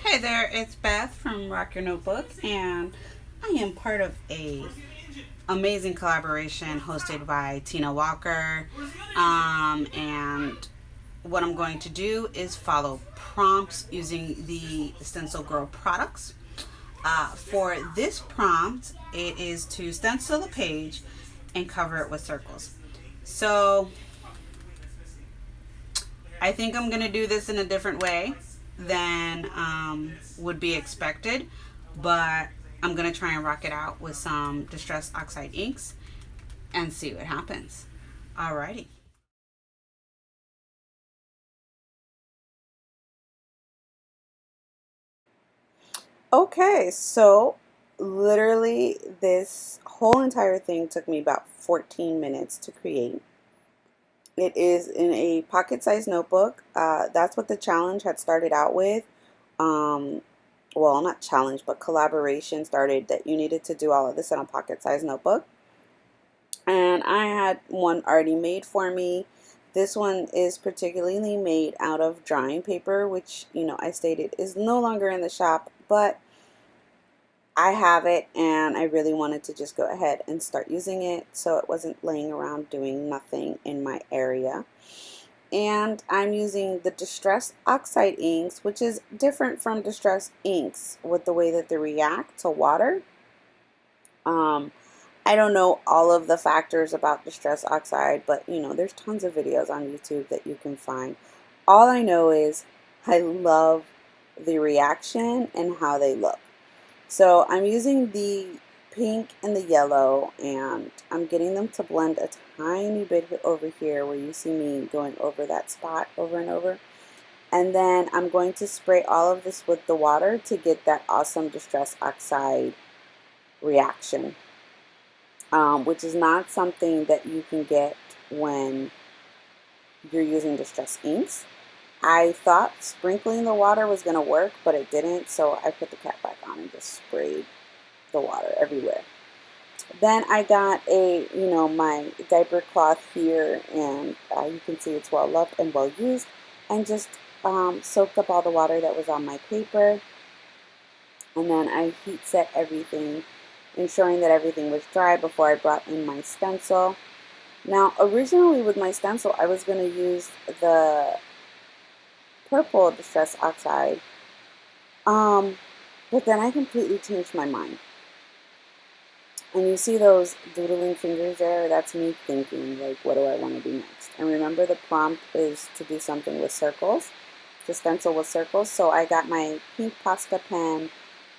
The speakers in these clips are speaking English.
Hey there, it's Beth from Rock Your Notebook, and I am part of a amazing collaboration hosted by Tina Walker. And what I'm going to do is follow prompts using the Stencil Girl products. For this prompt, it is to stencil a page and cover it with circles. So I think I'm going to do this in a different way than would be expected, but I'm going to try and rock it out with some Distress Oxide inks and see what happens. Alrighty. Okay, so literally this whole entire thing took me about 14 minutes to create. It is in a pocket-sized notebook. That's what the challenge had started out with. Um, well, not challenge, but collaboration started that you needed to do all of this in a pocket-sized notebook. And I had one already made for me. This one is particularly made out of drawing paper, which, I stated is no longer in the shop, but I have it and I really wanted to just go ahead and start using it so it wasn't laying around doing nothing in my area. And I'm using the Distress Oxide inks, which is different from Distress inks with the way that they react to water. Um, I don't know all of the factors about Distress Oxide, but there's tons of videos on YouTube that you can find. All I know is I love the reaction and how they look. So I'm using the pink and the yellow, and I'm getting them to blend a tiny bit over here where you see me going over that spot over and over. And then I'm going to spray all of this with the water to get that awesome Distress Oxide reaction, which is not something that you can get when you're using Distress inks. I thought sprinkling the water was going to work, but it didn't, so I put the cap back on and just sprayed the water everywhere. Then I got my diaper cloth here, and you can see it's well loved and well used, and just soaked up all the water that was on my paper. And then I heat set everything, ensuring that everything was dry before I brought in my stencil. Now, originally with my stencil, I was going to use the purple Distress Oxide, but then I completely changed my mind. And you see those doodling fingers there? That's me thinking, like, what do I want to do next? And remember, the prompt is to do something with circles, to stencil with circles. So I got my pink Posca pen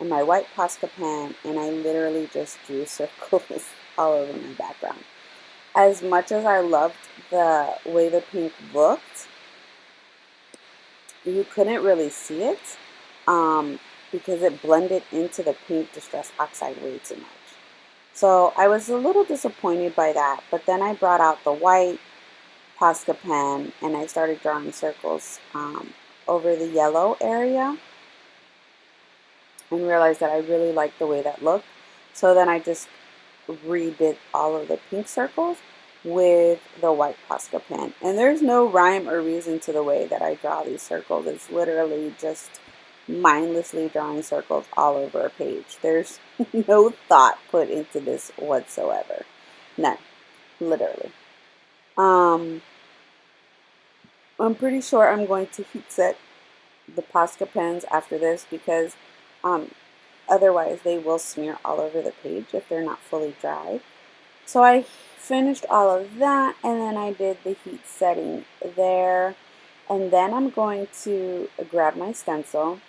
and my white Posca pen, and I literally just drew circles all over my background. As much as I loved the way the pink looked, you couldn't really see it because it blended into the pink Distress Oxide way too much. So I was a little disappointed by that, but then I brought out the white Posca pen and I started drawing circles over the yellow area and realized that I really liked the way that looked. So then I just redid all of the pink circles with the white Posca pen. And there's no rhyme or reason to the way that I draw these circles. It's literally just mindlessly drawing circles all over a page. There's no thought put into this whatsoever. None. Literally. I'm pretty sure I'm going to heat set the Posca pens after this because otherwise they will smear all over the page if they're not fully dry. So I finished all of that, and then I did the heat setting there, and then I'm going to grab my stencil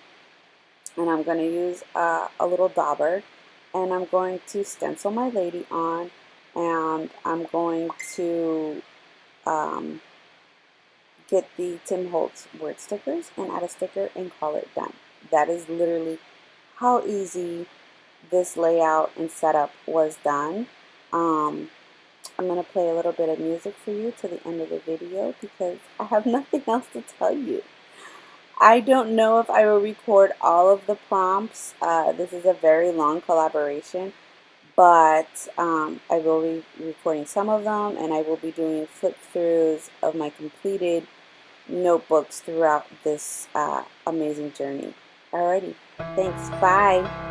and I'm going to use a little dauber, and I'm going to stencil my lady on, and I'm going to get the Tim Holtz word stickers and add a sticker and call it done. That is literally how easy this layout and setup was done. I'm going to play a little bit of music for you to the end of the video because I have nothing else to tell you. I don't know if I will record all of the prompts. This is a very long collaboration, but I will be recording some of them, and I will be doing flip-throughs of my completed notebooks throughout this amazing journey. Alrighty. Thanks. Bye.